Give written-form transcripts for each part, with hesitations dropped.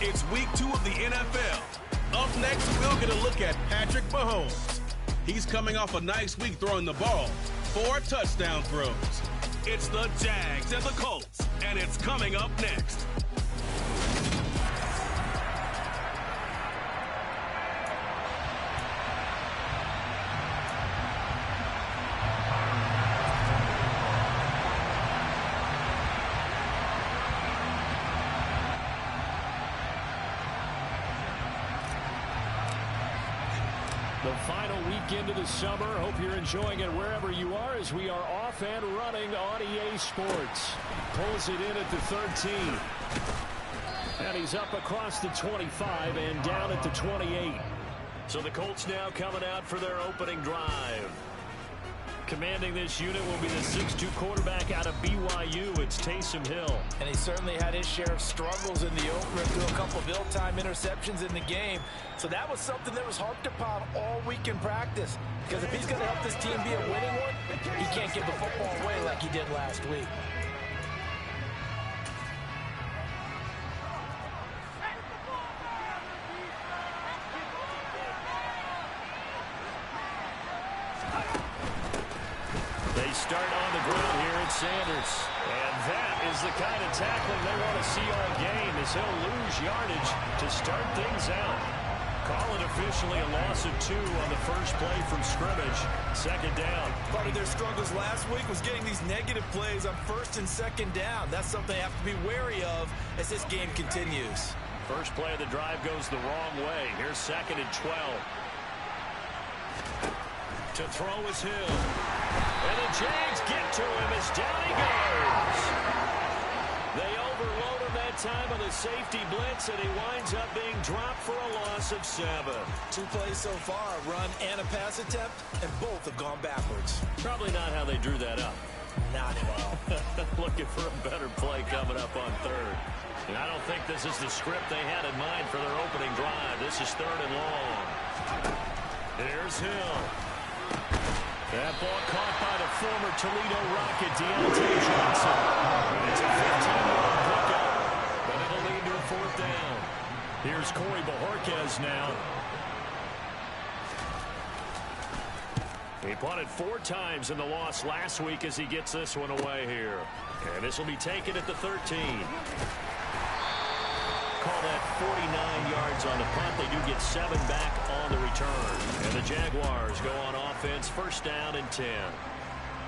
It's week 2 of the NFL. Up next, we'll get a look at Patrick Mahomes. He's coming off a nice week throwing the ball, 4 touchdown throws. It's the Jags and the Colts, and it's coming up next. The final weekend of the summer. Hope you're enjoying it wherever you are as we are off and running on EA Sports. Pulls it in at the 13. And he's up across the 25 and down at the 28. So the Colts now coming out for their opening drive. Commanding this unit will be the 6'2 quarterback out of BYU. It's Taysom Hill. And he certainly had his share of struggles in the opener, threw a couple of ill-timed interceptions in the game. So that was something that was harped upon all week in practice. Because if he's going to help this team be a winning one, he can't give the football away like he did last week. Start on the ground here at Sanders. And that is the kind of tackling they want to see all game as he'll lose yardage to start things out. Call it officially a loss of 2 on the first play from scrimmage. Second down. Part of their struggles last week was getting these negative plays on first and second down. That's something they have to be wary of as this game continues. First play of the drive goes the wrong way. Here's 2nd and 12. To throw is Hill. And the Jags get to him as down he goes. They overload him that time on the safety blitz, and he winds up being dropped for a loss of 7. 2 plays so far, a run and a pass attempt, and both have gone backwards. Probably not how they drew that up. Not at all. Looking for a better play coming up on 3rd. And I don't think this is the script they had in mind for their opening drive. This is 3rd and long. Here's Hill. That ball caught by the former Toledo Rocket, Deontay Johnson. And it's a 15-yard pickup, but it'll lead to a 4th down. Here's Corey Bojorquez now. He punted 4 times in the loss last week as he gets this one away here. And this will be taken at the 13. Call that 49 yards on the punt. They do get 7 back on the return. And the Jaguars go on offense, 1st down and 10.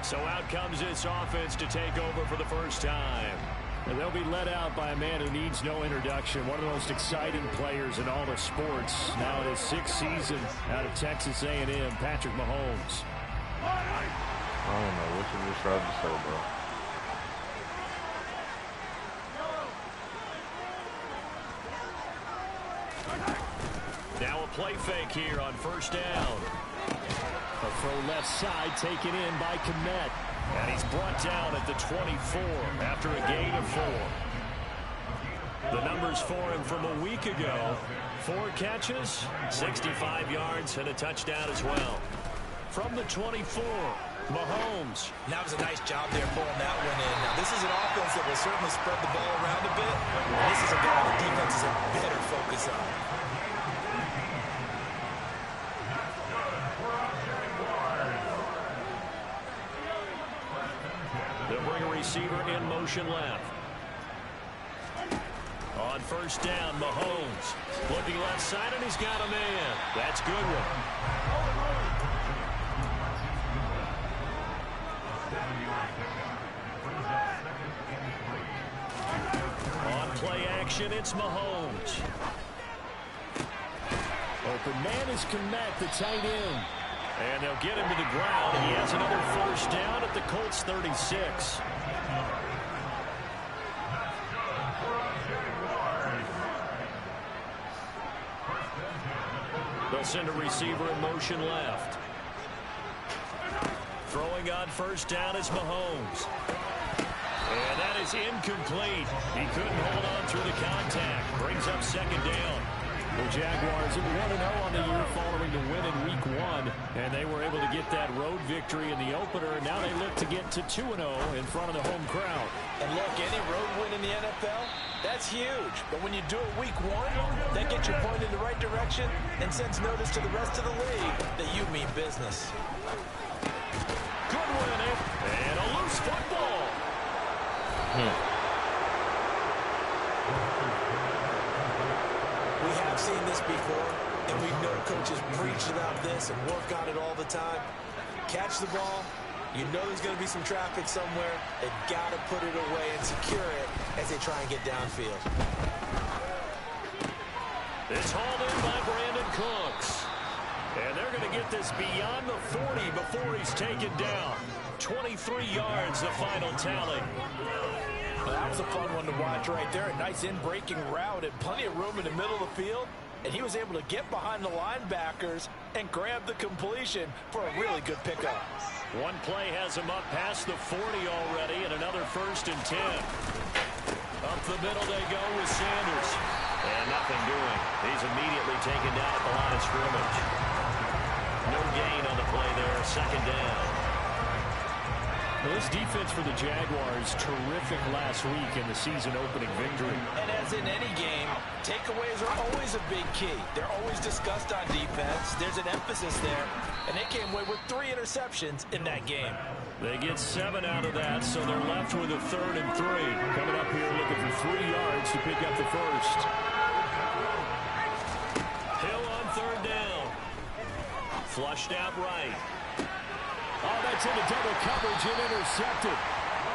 So out comes this offense to take over for the first time. And they'll be let out by a man who needs no introduction. One of the most exciting players in all of sports. Now in his 6th season out of Texas A&M, Patrick Mahomes. I don't know what you just tried to say, bro. Now a play fake here on 1st down. A throw left side taken in by Kmet. And he's brought down at the 24 after a gain of 4. The numbers for him from a week ago. 4 catches, 65 yards, and a touchdown as well. From the 24, Mahomes. That was a nice job there pulling that one in. Now, this is an offense that will certainly spread the ball around a bit. This is a guy the defense is a better focus on. They'll bring a receiver in motion left. On 1st down, Mahomes. Looking left side, and he's got a man. That's Goodwin. On play action, it's Mahomes. Open man is Kmet, the tight end. And they'll get him to the ground, and he has another 1st down at the Colts 36. They'll send a receiver in motion left. Throwing on 1st down is Mahomes. And that is incomplete. He couldn't hold on through the contact. Brings up 2nd down. The Jaguars are 1-0 on the year following the win in Week 1, and they were able to get that road victory in the opener, and now they look to get to 2-0 in front of the home crowd. And look, any road win in the NFL, That's huge, but when you do it week 1, that gets your point in the right direction and sends notice to the rest of the league that you mean business. Good winning, and a loose football. We have seen this before, and we know coaches preach about this and work on it all the time. Catch the ball. You know there's going to be some traffic somewhere. They've got to put it away and secure it as they try and get downfield. It's hauled in by Brandon Cooks. And they're going to get this beyond the 40 before he's taken down. 23 yards, the final tally. Well, that was a fun one to watch right there. A nice in-breaking route and plenty of room in the middle of the field. And he was able to get behind the linebackers and grab the completion for a really good pickup. One play has him up past the 40 already, and another 1st and 10. Up the middle they go with Sanders. And nothing doing. He's immediately taken down at the line of scrimmage. No gain on the play there. 2nd down. Well, this defense for the Jaguars, terrific last week in the season-opening victory. And as in any game, takeaways are always a big key. They're always discussed on defense. There's an emphasis there. And they came away with 3 interceptions in that game. They get 7 out of that, so they're left with a 3rd and 3. Coming up here looking for 3 yards to pick up the first. Hill on 3rd down. Flushed out right. Oh, that's into double coverage and intercepted.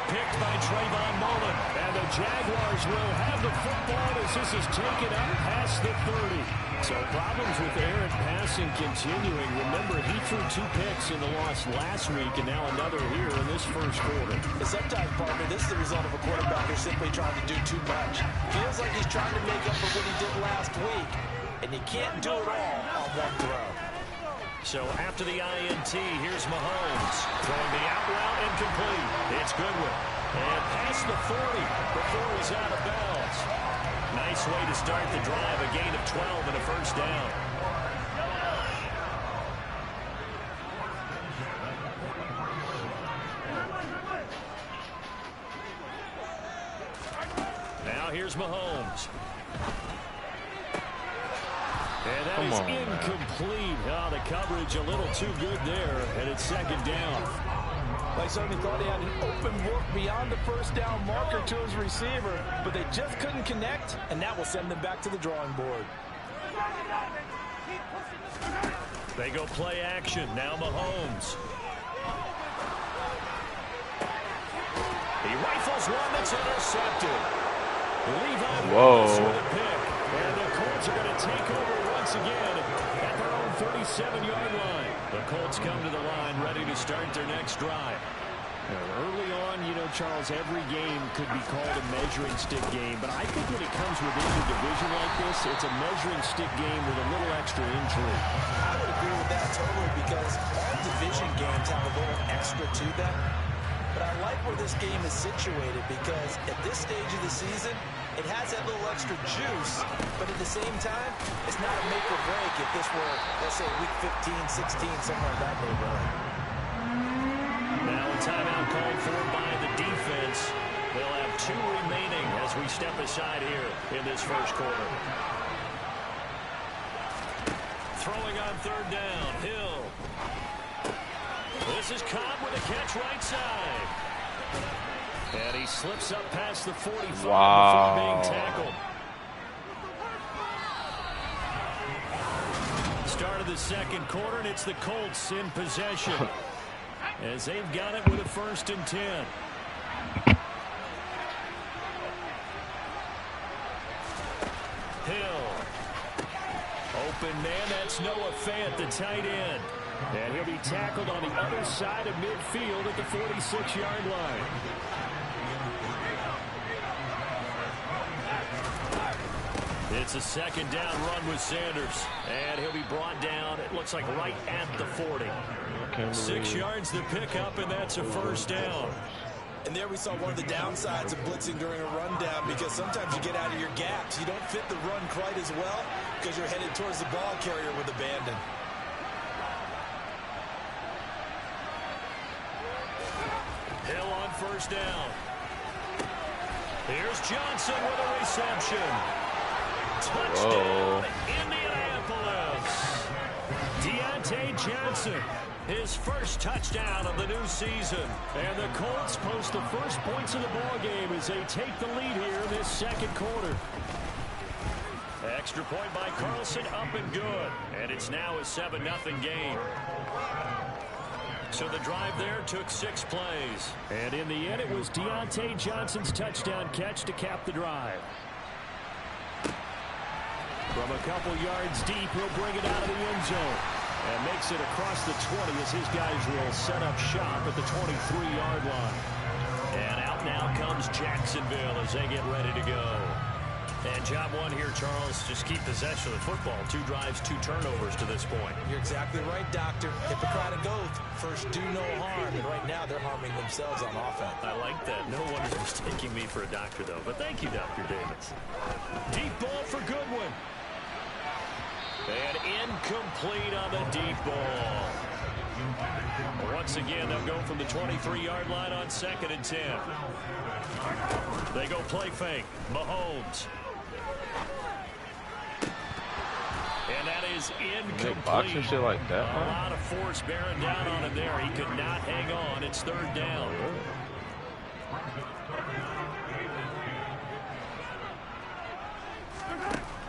Picked by Trayvon Mullen. And the Jaguars will have the football as this is taken up past the 30. So problems with errant passing continuing. Remember, he threw 2 picks in the loss last week and now another here in this first quarter. And sometimes, partner, this is the result of a quarterback who's simply trying to do too much. Feels like he's trying to make up for what he did last week. And you can't do it all on one throw. So after the INT, here's Mahomes. Throwing the out route incomplete. It's Goodwin. And past the 40 before he's out of bounds. Nice way to start the drive. A gain of 12 and a 1st down. Now here's Mahomes. And that is incomplete. Oh, the coverage a little too good there, and it's 2nd down. They certainly thought he had an open look beyond the 1st down marker to his receiver, but they just couldn't connect, and that will send them back to the drawing board. They go play action. Now Mahomes. He rifles one that's intercepted. Levi Wallace with a pick. And the Colts are going to take over once again at their own 37-yard line. The Colts come to the line ready to start their next drive. Early on, you know, Charles, every game could be called a measuring stick game. But I think when it comes within the division like this, it's a measuring stick game with a little extra intrigue. I would agree with that totally because all division games have a little extra to them. But I like where this game is situated because at this stage of the season, it has that little extra juice, but at the same time, it's not a make or break if this were, let's say, week 15, 16, somewhere in that neighborhood. Now a timeout called for by the defense. They'll have 2 remaining as we step aside here in this first quarter. Throwing on 3rd down, Hill. This is Cobb with a catch right side. And he slips up past the 45 before being tackled. Start of the 2nd quarter, and it's the Colts in possession. As they've got it with a 1st and 10. Hill. Open man, that's Noah Fant, the tight end. And he'll be tackled on the other side of midfield at the 46-yard line. It's a 2nd down run with Sanders. And he'll be brought down, it looks like right at the 40. 6 yards the pickup, and that's a 1st down. And there we saw one of the downsides of blitzing during a rundown because sometimes you get out of your gaps. You don't fit the run quite as well because you're headed towards the ball carrier with abandon. Hill on 1st down. Here's Johnson with a reception. Touchdown, Indianapolis. Deontay Johnson, his first touchdown of the new season. And the Colts post the first points of the ball game as they take the lead here in this second quarter. Extra point by Carlson, up and good. And it's now a 7-0 game. So the drive there took 6 plays. And in the end, it was Deontay Johnson's touchdown catch to cap the drive. From a couple yards deep, he'll bring it out of the end zone. And makes it across the 20 as his guys will set up shop at the 23-yard line. And out now comes Jacksonville as they get ready to go. And job one here, Charles, just keep possession of the football. 2 drives, 2 turnovers to this point. You're exactly right, Doctor. Hippocratic oath. First, do no harm. And right now, they're harming themselves on offense. I like that. No one is mistaking me for a doctor, though. But thank you, Dr. Davis. Deep ball for Goodwin. And incomplete on the deep ball. Once again, they'll go from the 23-yard line on 2nd and 10. They go play fake. Mahomes. And that is incomplete. Boxing shit like that, a lot of force bearing down on him there. He could not hang on. It's 3rd down.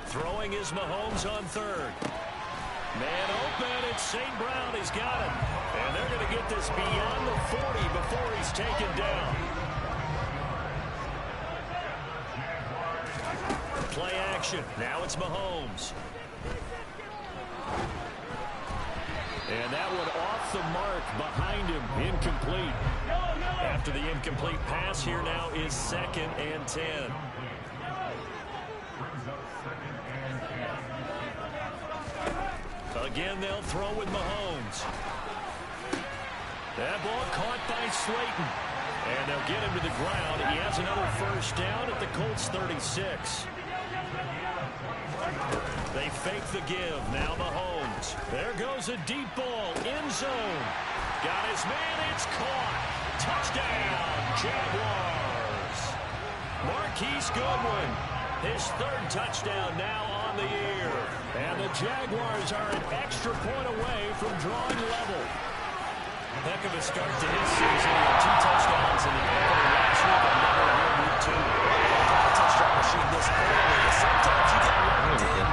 Throwing is Mahomes on 3rd. Man open. It's St. Brown. He's got him. And they're going to get this beyond the 40 before he's taken down. Play action. Now it's Mahomes. And that one off the mark behind him. Incomplete. After the incomplete pass, here now is 2nd and 10. Again, they'll throw with Mahomes. That ball caught by Slayton. And they'll get him to the ground. He has another first down at the Colts 36. They fake the give. Now Mahomes. There goes a deep ball. End zone. Got his man. It's caught. Touchdown, Jaguars. Marquise Goodwin. His 3rd touchdown now on the year. And the Jaguars are an extra point away from drawing level. Heck of a start to his season. 2 touchdowns in the opener last week. Another here week 2. Touchdown machine this early. Sometimes you get locked in.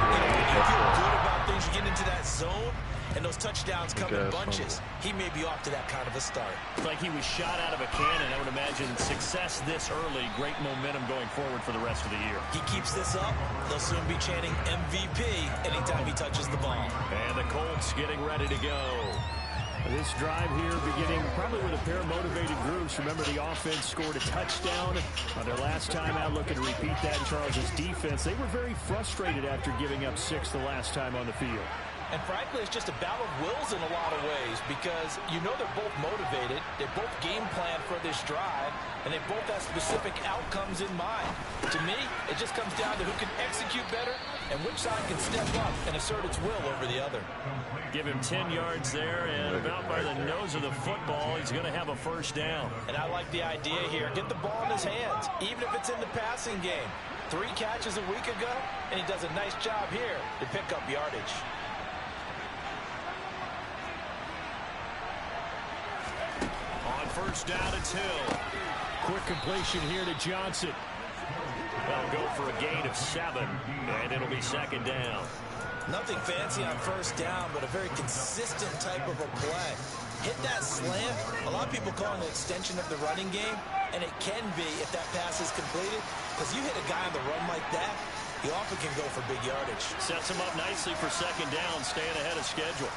You feel good about things. You get into that zone, and those touchdowns come in bunches. He may be off to that kind of a start. Like he was shot out of a cannon. I would imagine success this early. Great momentum going forward for the rest of the year. He keeps this up, they'll soon be chanting MVP anytime he touches the ball. And the Colts getting ready to go. This drive here beginning probably with a pair of motivated groups. Remember, the offense scored a touchdown on their last time out. Looking to repeat that in Charles's defense. They were very frustrated after giving up 6 the last time on the field. And frankly, it's just a battle of wills in a lot of ways because you know they're both motivated. They both game plan for this drive, and they both have specific outcomes in mind. To me, it just comes down to who can execute better and which side can step up and assert its will over the other. Give him 10 yards there, and about by the nose of the football, he's going to have a first down. And I like the idea here. Get the ball in his hands, even if it's in the passing game. 3 catches a week ago, and he does a nice job here to pick up yardage. On first down, it's Hill. Quick completion here to Johnson. They'll go for a gain of 7, and it'll be 2nd down. Nothing fancy on first down, but a very consistent type of a play. Hit that slant. A lot of people call it an extension of the running game, and it can be if that pass is completed, because you hit a guy on the run like that, he often can go for big yardage. Sets him up nicely for 2nd down, staying ahead of schedule.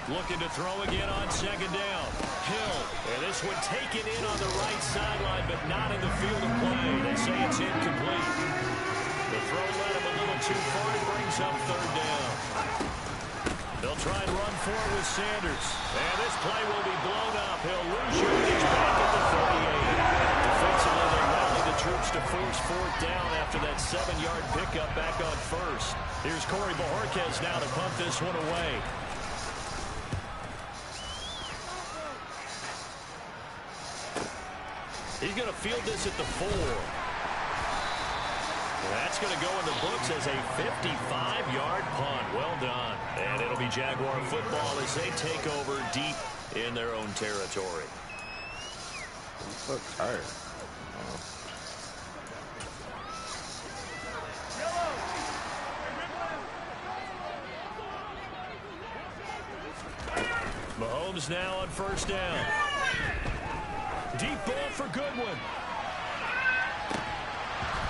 Looking to throw again on 2nd down. Hill. And this one taken in on the right sideline, but not in the field of play. They say it's incomplete. The throw led him a little too far. It brings up 3rd down. They'll try and run for it with Sanders. And this play will be blown up. He'll lose yardage back at the 38. Defensively, they rally the troops to force 4th down after that 7-yard pickup back on 1st. Here's Corey Bojorquez now to pump this one away. He's going to field this at the 4. That's going to go in the books as a 55-yard punt. Well done. And it'll be Jaguar football as they take over deep in their own territory. I'm so tired. Mahomes now on first down. Deep ball for Goodwin.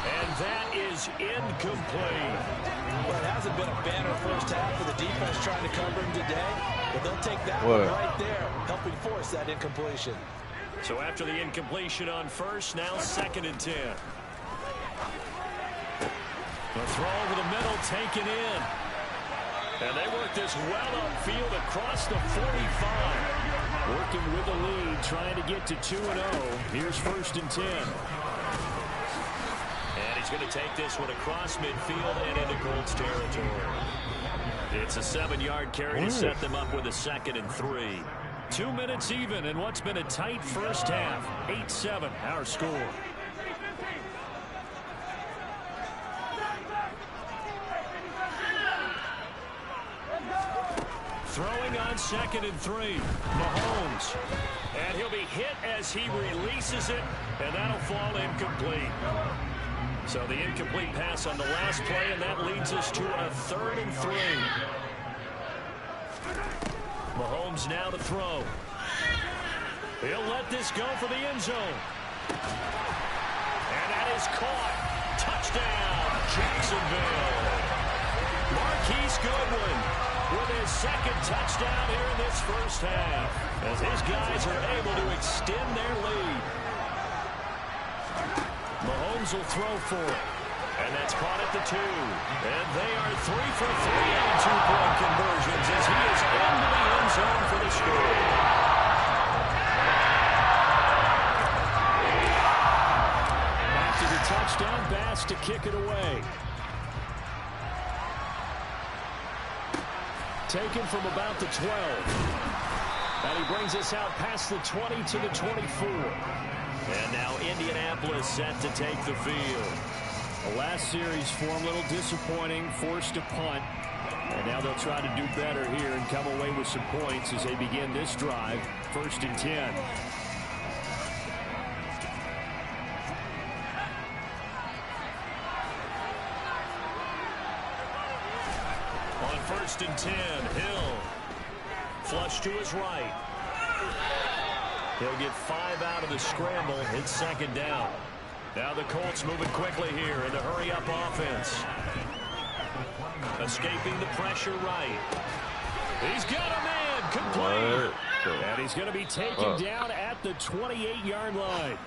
And that is incomplete. Well, it hasn't been a banner first half for the defense trying to cover him today, but they'll take that one right there, helping force that incompletion. So after the incompletion on first, now 2nd and 10. The throw over the middle, taken in. And they work this well upfield across the 45. Working with the lead, trying to get to 2-0. Here's 1st and 10. And he's going to take this one across midfield and into Colts territory. It's a 7-yard carry to set them up with a 2nd and 3. 2 minutes even in what's been a tight first half. 8-7 our score. Throwing on 2nd and 3. Mahomes. And he'll be hit as he releases it, and that'll fall incomplete. So the incomplete pass on the last play, and that leads us to a 3rd and 3. Mahomes now to throw. He'll let this go for the end zone. And that is caught. Touchdown, Jacksonville. Marquise Goodwin with his 2nd touchdown here in this first half, as his guys are able to extend their lead. Mahomes will throw for it, and that's caught at the 2. And they are 3 for 3 on 2-point conversions as he is into the end zone for the score. After the touchdown, Bass to kick it away. Taken from about the 12. And he brings us out past the 20 to the 24. And now Indianapolis set to take the field. The last series for him, a little disappointing, forced a punt. And now they'll try to do better here and come away with some points as they begin this drive. 1st and 10. On 1st and 10, Hill. Flush to his right. He'll get 5 out of the scramble. It's 2nd down. Now the Colts moving quickly here in the hurry-up offense. Escaping the pressure right. He's got a man complete. And he's going to be taken down at the 28-yard line.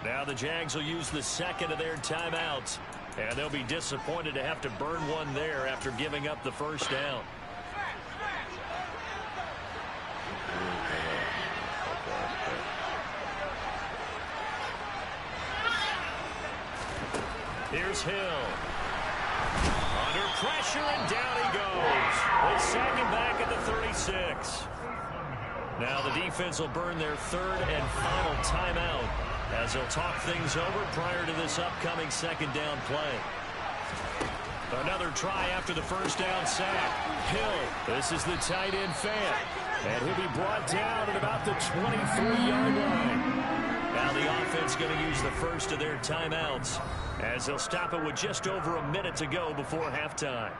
Now the Jags will use the 2nd of their timeouts. And they'll be disappointed to have to burn one there after giving up the first down. Here's Hill. Under pressure, and down he goes. They sack him back at the 36. Now the defense will burn their 3rd and final timeout as they'll talk things over prior to this upcoming 2nd down play. Another try after the first down sack. Hill, this is the tight end fan. And he'll be brought down at about the 23-yard line. Now the offense going to use the first of their timeouts as they'll stop it with just over a minute to go before halftime.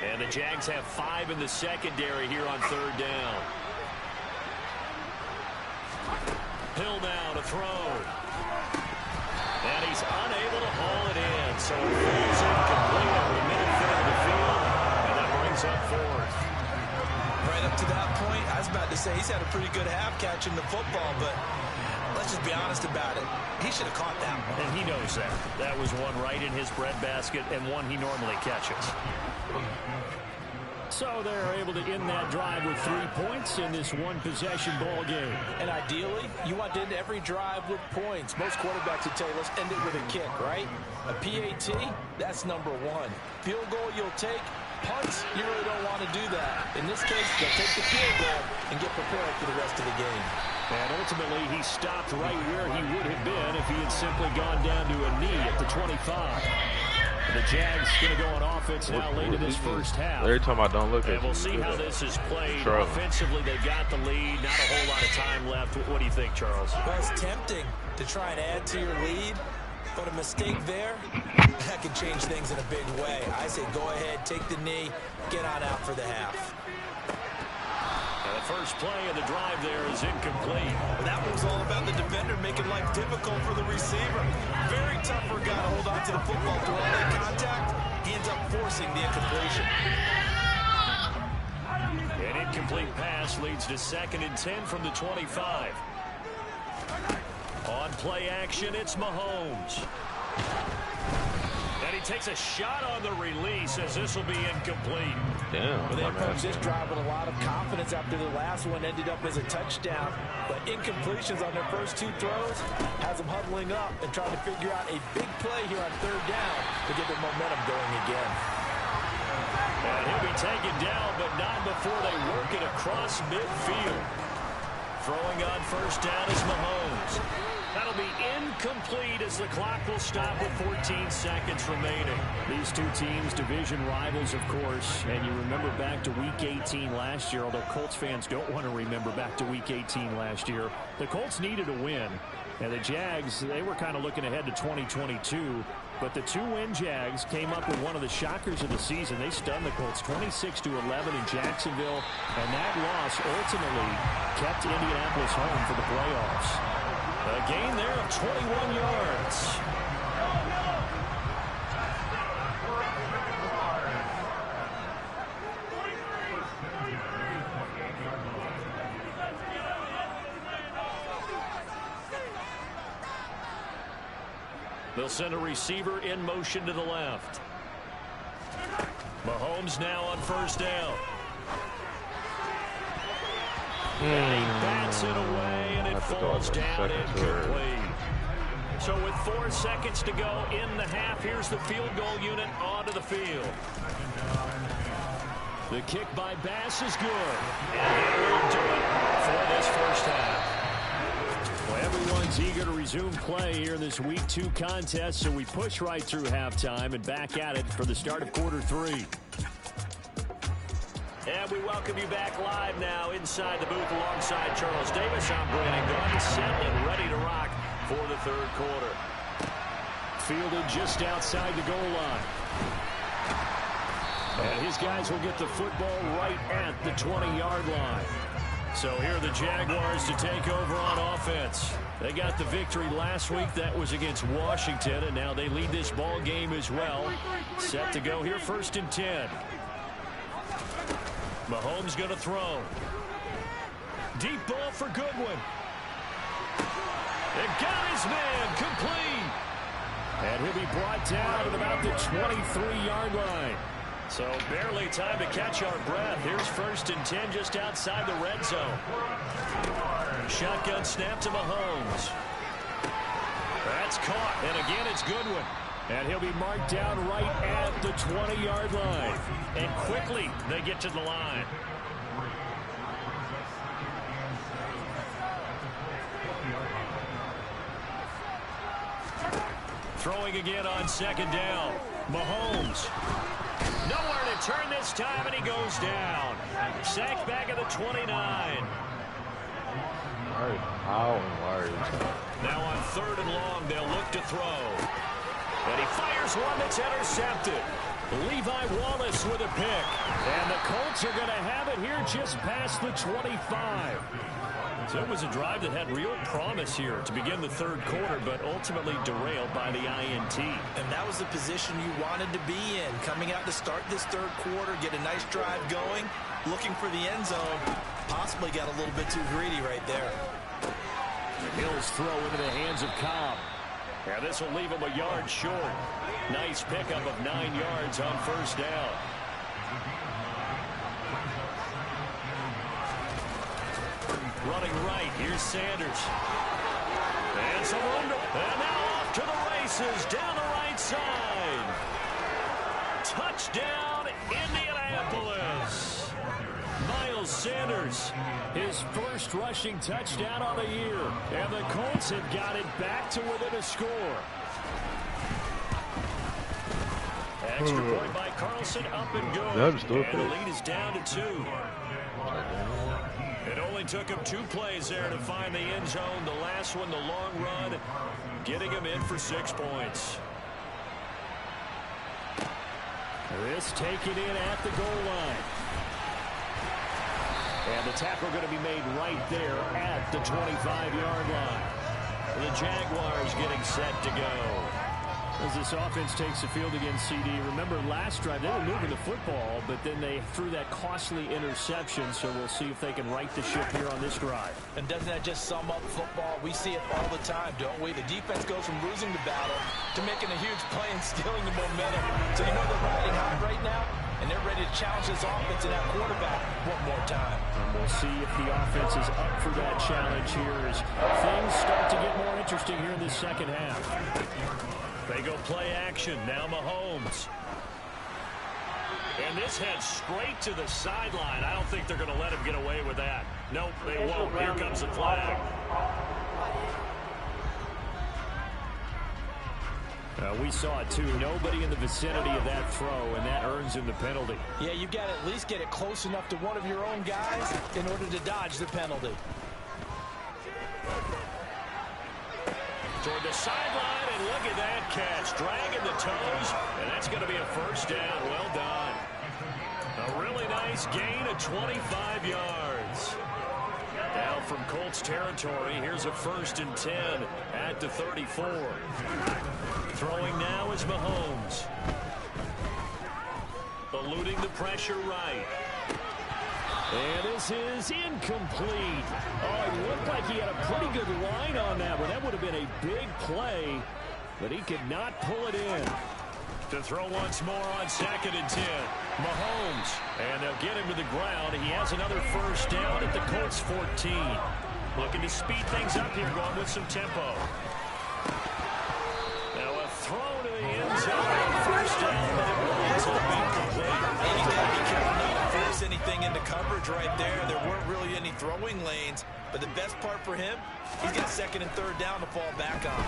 And the Jags have 5 in the secondary here on 3rd down. Hill now to throw. And he's unable to haul it in. So it falls incomplete over the midfield of the field. And that brings up 4th. Right up to that point, I was about to say he's had a pretty good half catching the football, but let's just be honest about it. He should have caught that one. And he knows that. That was one right in his breadbasket and one he normally catches. So they're able to end that drive with 3 points in this one-possession ball game. And ideally, you want to end every drive with points. Most quarterbacks would tell you, let's end it with a kick, right? A PAT, that's number 1. Field goal you'll take. Punts, you really don't want to do that. In this case, they'll take the field goal and get prepared for the rest of the game. And ultimately, he stopped right where he would have been if he had simply gone down to a knee at the 25. The Jags going to go on offense now late in this first half. Every time I don't look at and we'll see how this is played. Charles. Offensively, they've got the lead. Not a whole lot of time left. What do you think, Charles? Well, it's tempting to try and add to your lead, but a mistake there, that can change things in a big way. I say go ahead, take the knee, get on out for the half. And the first play of the drive there is incomplete. That was all about the defender making life difficult for the receiver. Very tough for a guy to hold on to the football through all that contact. He ends up forcing the incompletion. An incomplete pass leads to 2nd and 10 from the 25. On play action, it's Mahomes. And he takes a shot on the release as this will be incomplete. Damn. Well, they approached this drive with a lot of confidence after the last one ended up as a touchdown. But incompletions on their first 2 throws has them huddling up and trying to figure out a big play here on 3rd down to get their momentum going again. And he'll be taken down, but not before they work it across midfield. Throwing on 1st down is Mahomes. That'll be incomplete as the clock will stop with 14 seconds remaining. These two teams, division rivals, of course. And you remember back to Week 18 last year, although Colts fans don't want to remember back to Week 18 last year. The Colts needed a win. And the Jags, they were kind of looking ahead to 2022. But the 2-win Jags came up with one of the shockers of the season. They stunned the Colts 26-11 in Jacksonville. And that loss ultimately kept Indianapolis home for the playoffs. A gain there of 21 yards. They'll send a receiver in motion to the left. Mahomes now on 1st down. And he bats it away, and it falls down incomplete. So with 4 seconds to go in the half, here's the field goal unit onto the field. The kick by Bass is good. And that will do it for this first half. Well, everyone's eager to resume play here in this Week 2 contest, so we push right through halftime and back at it for the start of quarter 3. And we welcome you back live now inside the booth alongside Charles Davis. I'm Brandon Gunn, set and ready to rock for the 3rd quarter. Fielded just outside the goal line. And his guys will get the football right at the 20-yard line. So here are the Jaguars to take over on offense. They got the victory last week. That was against Washington, and now they lead this ball game as well. Set to go here, 1st and 10. Mahomes going to throw. Deep ball for Goodwin. And got his man complete. And he'll be brought down at about the 23-yard line. So barely time to catch our breath. Here's 1st and 10 just outside the red zone. Shotgun snap to Mahomes. That's caught. And again, it's Goodwin. And he'll be marked down right at the 20-yard line. And quickly, they get to the line. Throwing again on 2nd down. Mahomes. Nowhere to turn this time, and he goes down. Sacked back at the 29. Now on 3rd and long, they'll look to throw. And he fires one that's intercepted. Levi Wallace with a pick. And the Colts are going to have it here just past the 25. So it was a drive that had real promise here to begin the 3rd quarter, but ultimately derailed by the INT. And that was the position you wanted to be in. Coming out to start this 3rd quarter, get a nice drive going, looking for the end zone. Possibly got a little bit too greedy right there. Hill's throw into the hands of Cobb. And this will leave him a yard short. Nice pickup of 9 yards on 1st down. Running right, here's Sanders. And some room to, and now off to the races down the right side. Touchdown, Indianapolis. Miles Sanders, his first rushing touchdown on the year. And the Colts have got it back to within a score. Extra point by Carlson, up and good. And the lead is down to 2. It only took him 2 plays there to find the end zone. The last one, the long run, getting him in for 6 points. This taken in at the goal line. And the tackle going to be made right there at the 25-yard line. The Jaguars getting set to go. As this offense takes the field against CD, remember last drive they were moving the football, but then they threw that costly interception, so we'll see if they can right the ship here on this drive. And doesn't that just sum up football? We see it all the time, don't we? The defense goes from losing the battle to making a huge play and stealing the momentum. So you know they're riding high right now, and they're ready to challenge this offense and that quarterback one more time. And we'll see if the offense is up for that challenge here as things start to get more interesting here in this second half. They go play action. Now Mahomes. And this heads straight to the sideline. I don't think they're going to let him get away with that. Nope, they won't. Here comes the flag. We saw it too. Nobody in the vicinity of that throw, and that earns him the penalty. Yeah, you've got to at least get it close enough to one of your own guys in order to dodge the penalty. Toward the sideline, and look at that catch. Dragging the toes, and that's going to be a first down. Well done. A really nice gain of 25 yards. Now from Colts territory, here's a 1st and 10 at the 34. Throwing now is Mahomes. Eluding the pressure right. And this is incomplete. Oh, it looked like he had a pretty good line on that one. That would have been a big play, but he could not pull it in. To throw once more on 2nd and 10. Mahomes, and they'll get him to the ground. He has another first down at the Colts 14. Looking to speed things up here, going with some tempo. Now a throw to the end zone. First down, but it really isn't incomplete. And you got to be careful not to force anything into coverage right there. There weren't really any throwing lanes, but the best part for him, he's got 2nd and 3rd down to fall back on.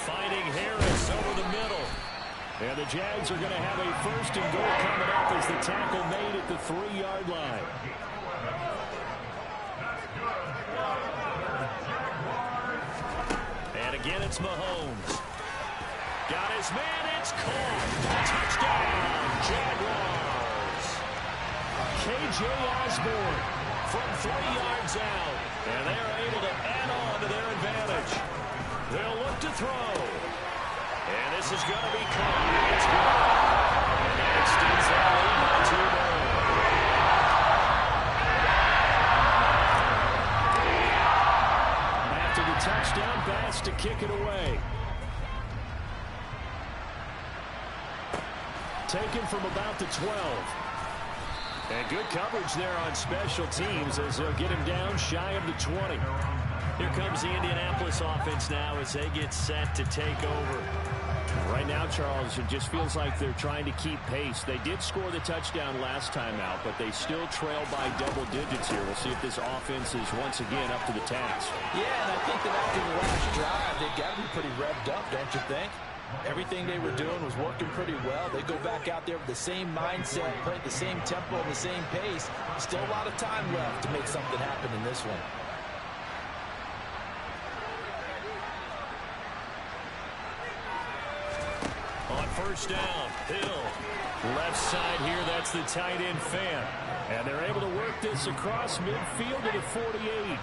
Finding Harris over the middle. And the Jags are going to have a 1st and goal coming up as the tackle made at the 3-yard line. And again, it's Mahomes. Got his man, it's caught. Touchdown, Jaguars. K.J. Osborne from 3 yards out. And they're able to add on to their advantage. They'll look to throw. And this is going to be caught. It's good. And that extends that lead by 2 more. After the touchdown pass to kick it away. Taken from about the 12. And good coverage there on special teams as they'll get him down shy of the 20. Here comes the Indianapolis offense now as they get set to take over. Right now, Charles, it just feels like they're trying to keep pace. They did score the touchdown last time out, but they still trail by double digits here. We'll see if this offense is once again up to the task. Yeah, and I think that after the last drive, they've got to be pretty revved up, don't you think? Everything they were doing was working pretty well. They go back out there with the same mindset, play at the same tempo and the same pace. Still a lot of time left to make something happen in this one. On 1st down, Hill. Left side here, that's the tight end Fan. And they're able to work this across midfield to the 48.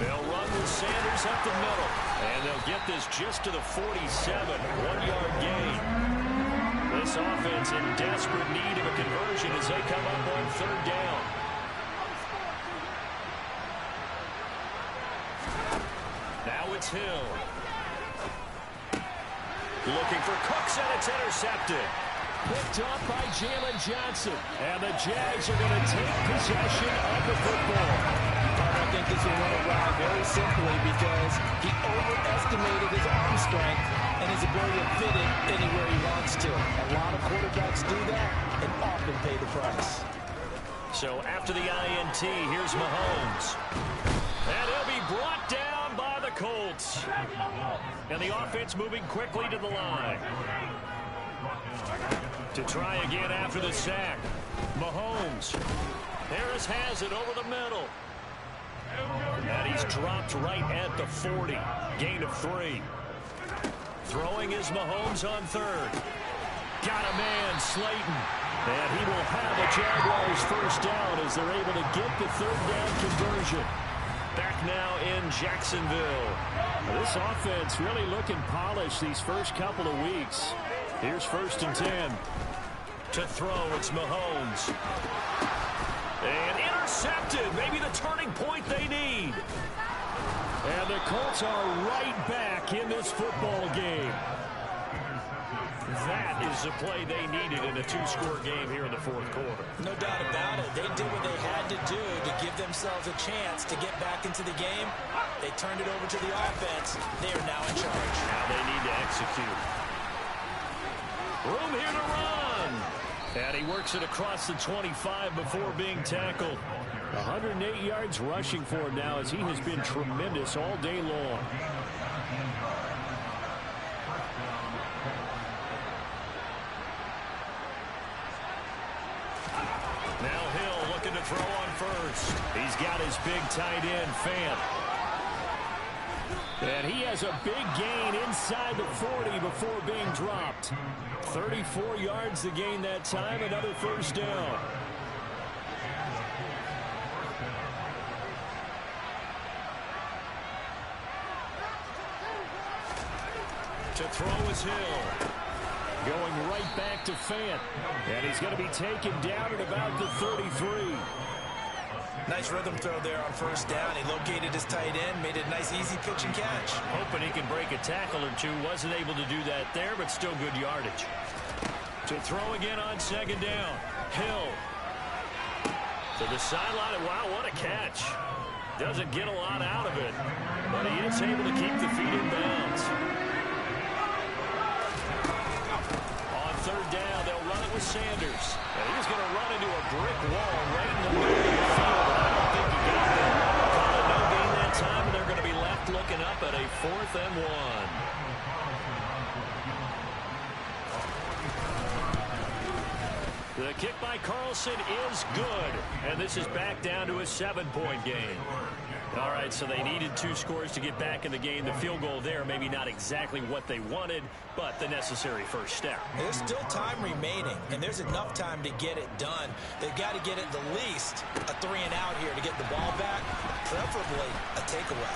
They'll run with Sanders up the middle. And they'll get this just to the 47. 1-yard gain. This offense in desperate need of a conversion as they come up on 3rd down. Now it's Hill. Looking for Cooks, and it's intercepted. Picked up by Jalen Johnson. And the Jags are going to take possession of the football. I think this will run around very simply because he overestimated his arm strength, and his ability to fit it anywhere he wants to. A lot of quarterbacks do that and often pay the price. So after the INT, here's Mahomes. And he'll be brought down by the Colts. And the offense moving quickly to the line. To try again after the sack. Mahomes. Harris has it over the middle. And he's dropped right at the 40. Gain of 3. Throwing is Mahomes on third. Got a man, Slayton. And he will have a Jaguars first down as they're able to get the third down conversion. Back now in Jacksonville. This offense really looking polished these first couple of weeks. Here's 1st and 10. To throw, it's Mahomes. And intercepted. Maybe the turning point they need. And the Colts are right back in this football game. That is the play they needed in a 2-score game here in the 4th quarter. No doubt about it. They did what they had to do to give themselves a chance to get back into the game. They turned it over to the offense. They are now in charge. Now they need to execute. Room here to run. And he works it across the 25 before being tackled. 108 yards rushing for him now as he has been tremendous all day long. Now Hill looking to throw on first. He's got his big tight end, Fant. And he has a big gain inside the 40 before being dropped. 34 yards to gain that time, another first down. To throw is Hill. Going right back to Fant. And he's going to be taken down at about the 33. Nice rhythm throw there on first down. He located his tight end, made a nice easy pitch and catch. Hoping he can break a tackle or two. Wasn't able to do that there, but still good yardage. To throw again on 2nd down. Hill. To the sideline. Wow, what a catch. Doesn't get a lot out of it, but he is able to keep the feet in bounds. On 3rd down, they'll run it with Sanders. And he's going to run into a brick wall right in the middle of the field. I don't think he got there. Call it no gain that time, and they're going to be left looking up at a 4th and 1. The kick by Carlson is good, and this is back down to a 7-point game. All right, so they needed 2 scores to get back in the game. The field goal there, maybe not exactly what they wanted, but the necessary first step. There's still time remaining, and there's enough time to get it done. They've got to get at the least a 3-and-out here to get the ball back, preferably a takeaway.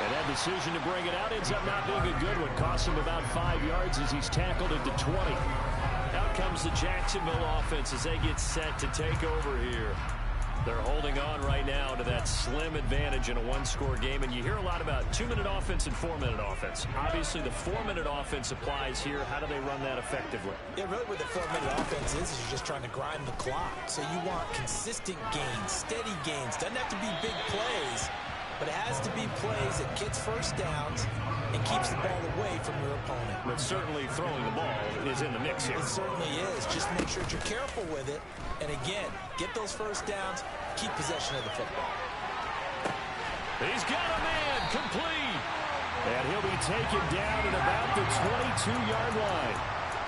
And that decision to bring it out ends up not being a good one. Costs him about 5 yards as he's tackled at the 20. Out comes the Jacksonville offense as they get set to take over here. They're holding on right now to that slim advantage in a 1-score game. And you hear a lot about 2-minute offense and 4-minute offense. Obviously, the 4-minute offense applies here. How do they run that effectively? Yeah, really what the 4-minute offense is you're just trying to grind the clock. So you want consistent gains, steady gains. Doesn't have to be big plays, but it has to be plays that gets first downs and keeps the ball away from your opponent. But certainly throwing the ball is in the mix here. It certainly is. Just make sure that you're careful with it. And again, get those first downs, keep possession of the football. He's got a man, complete. And he'll be taken down at about the 22-yard line.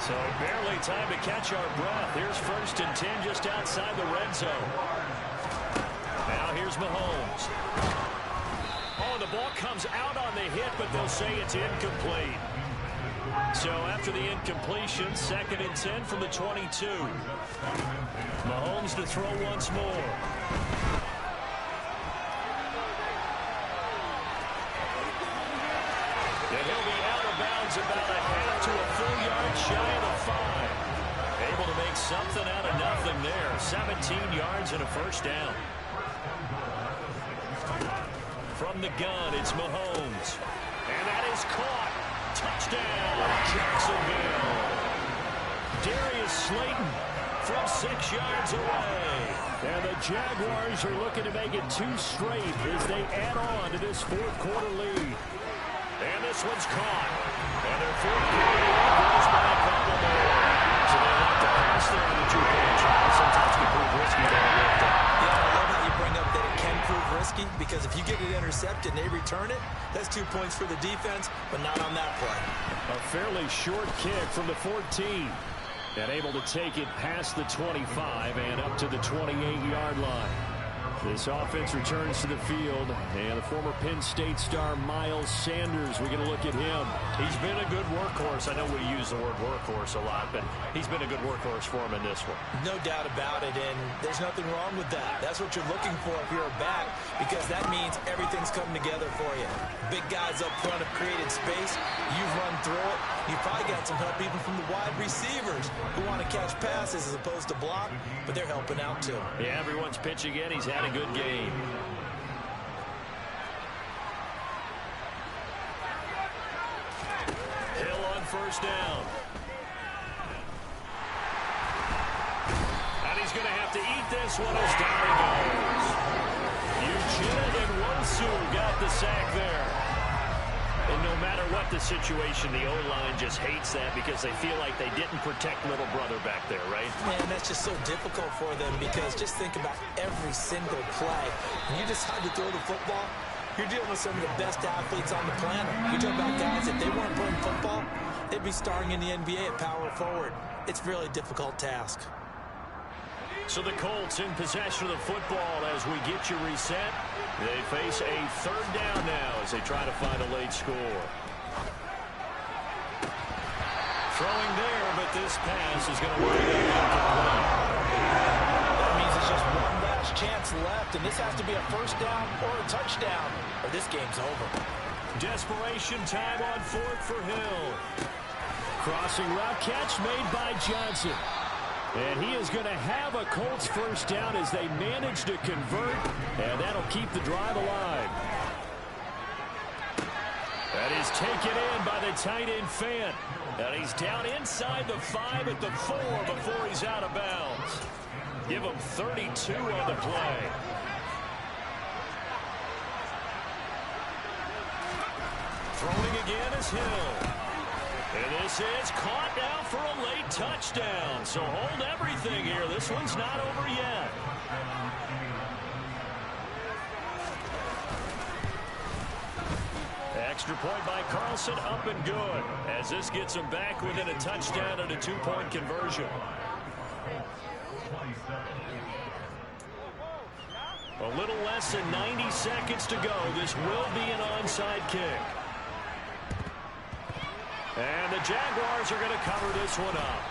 So barely time to catch our breath. Here's 1st and 10 just outside the red zone. Now here's Mahomes. Oh, the ball comes out on the hit, but they'll say it's incomplete. So after the incompletion, 2nd and 10 from the 22. Mahomes to throw once more. And he'll be out of bounds about a half to a full yard shy of the 5. Able to make something out of nothing there. 17 yards and a first down. From the gun, it's Mahomes. And that is caught. Touchdown, Jacksonville. Darius Slayton from 6 yards away. And the Jaguars are looking to make it 2 straight as they add on to this 4th quarter lead. And this one's caught. And their fourth quarter goes by a couple more. So they like to pass there on the 2-point try. Sometimes can prove risky there with that. Yeah, I love how you bring up that it can prove risky, because if you get it intercepted and they return it, that's 2 points for the defense, but not on that play. A fairly short kick from the 14. And able to take it past the 25 and up to the 28-yard line. This offense returns to the field, and the former Penn State star Miles Sanders, we're going to look at him. He's been a good workhorse. I know we use the word workhorse a lot, but he's been a good workhorse for him in this one. No doubt about it, and there's nothing wrong with that. That's what you're looking for if you're a back, because that means everything's coming together for you. Big guys up front have created space. You've run through it. You've probably got some help even from the wide receivers who want to catch passes as opposed to block, but they're helping out too. Yeah, everyone's pitching in. He's had a good game. Hill on first down. And he's going to have to eat this one as down he goes. Uchenna and Wosu got the sack there. And no matter what the situation, the O-line just hates that because they feel like they didn't protect little brother back there, right? Man, that's just so difficult for them, because just think about every single play. When you decide to throw the football, you're dealing with some of the best athletes on the planet. You're talking about guys, if they weren't playing football, they'd be starring in the NBA at power forward. It's a really difficult task. So the Colts in possession of the football as we get you reset. They face a third down now as they try to find a late score. Throwing there, but this pass is going to wind up incomplete. That means it's just one last chance left, and this has to be a first down or a touchdown, or this game's over. Desperation time on fourth for Hill. Crossing route catch made by Johnson. And he is going to have a Colts first down as they manage to convert, and that'll keep the drive alive. That is taken in by the tight end Fant. And he's down inside the 5 at the 4 before he's out of bounds. Give him 32 on the play. Throwing again is Hill. And this is caught now for a late touchdown. So hold everything here. This one's not over yet. Extra point by Carlson, up and good. As this gets him back within a touchdown and a 2-point conversion. A little less than 90 seconds to go. This will be an onside kick. And the Jaguars are going to cover this one up.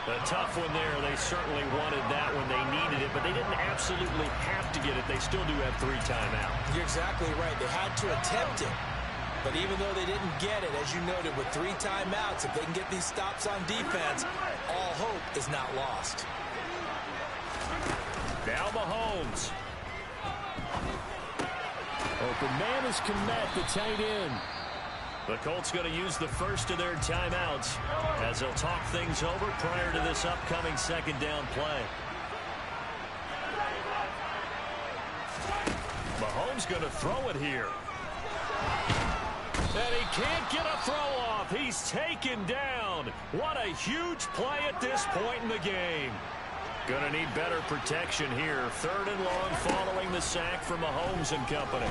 A tough one there. They certainly wanted that when they needed it, but they didn't absolutely have to get it. They still do have 3 timeouts. You're exactly right. They had to attempt it. But even though they didn't get it, as you noted, with 3 timeouts, if they can get these stops on defense, all hope is not lost. Now Mahomes. Open man is Kmet, the tight end. The Colts going to use the first of their timeouts as they'll talk things over prior to this upcoming second down play. Mahomes going to throw it here. And he can't get a throw off. He's taken down. What a huge play at this point in the game. Going to need better protection here. 3rd and long following the sack from Mahomes and company.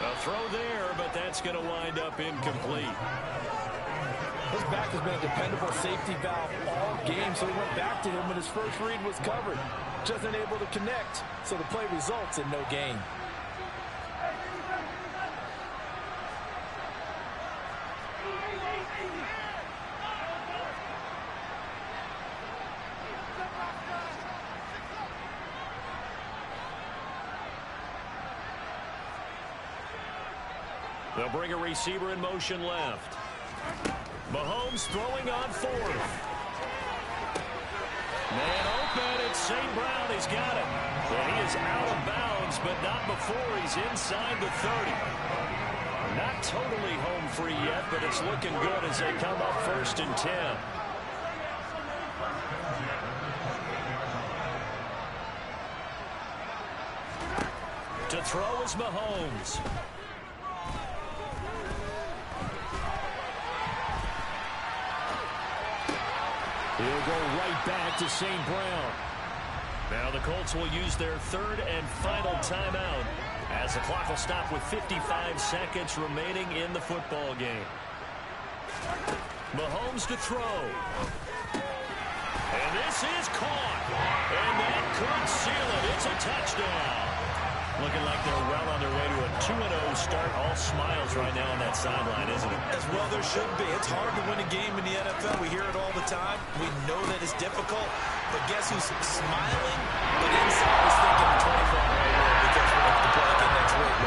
A throw there, but that's going to wind up incomplete. His back has been a dependable safety valve all game, so he went back to him when his first read was covered. Just unable to connect, so the play results in no gain. They'll bring a receiver in motion left. Mahomes throwing on 4th. Man open, it's St. Brown. He's got it. And he is out of bounds, but not before he's inside the 30. Not totally home free yet, but it's looking good as they come up 1st and 10. To throw is Mahomes. He'll go right back to St. Brown. Now the Colts will use their third and final timeout as the clock will stop with 55 seconds remaining in the football game. Mahomes to throw. And this is caught. And that could seal it. It's a touchdown. Looking like they're well on their way to a 2-0 start. All smiles right now on that sideline, isn't it? As well there should be. It's hard to win a game in the NFL. We hear it all the time. We know that it's difficult. But guess who's smiling? But inside is thinking the 24-hour world because we have to play again next week.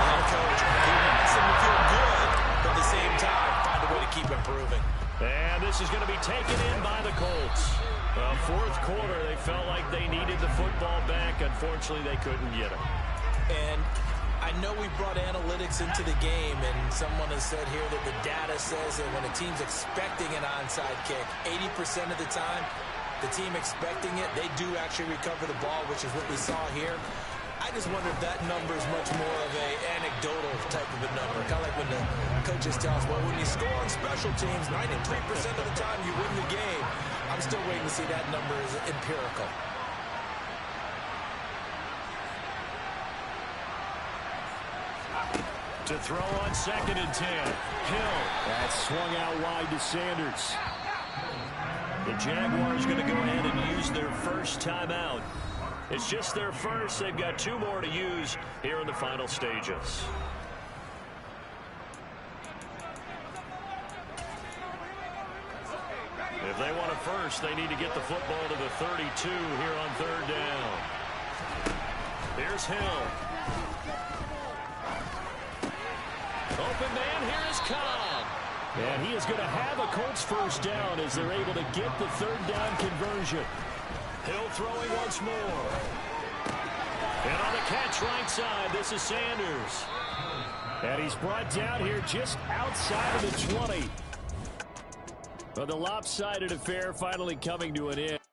Head coach, he wants them to feel good, but at the same time, find a way to keep improving. And this is going to be taken in by the Colts. Fourth quarter, they felt like they needed the football back. Unfortunately, they couldn't get it. And I know we brought analytics into the game, and someone has said here that the data says that when a team's expecting an onside kick, 80% of the time, the team expecting it, they do actually recover the ball, which is what we saw here. I just wonder if that number is much more of a anecdotal type of a number. Kind of like when the coaches tell us, well, when you score on special teams, 93% of the time you win the game. I'm still waiting to see that number is empirical. To throw on 2nd and 10. Hill. That's swung out wide to Sanders. The Jaguars going to go ahead and use their first timeout. It's just their first. They've got 2 more to use here in the final stages. If they want a first, they need to get the football to the 32 here on 3rd down. Here's Hill. Open man, here is Cobb. And he is going to have a Colts first down as they're able to get the 3rd down conversion. Hill throwing once more. And on the catch right side, this is Sanders. And he's brought down here just outside of the 20. But the lopsided affair finally coming to an end.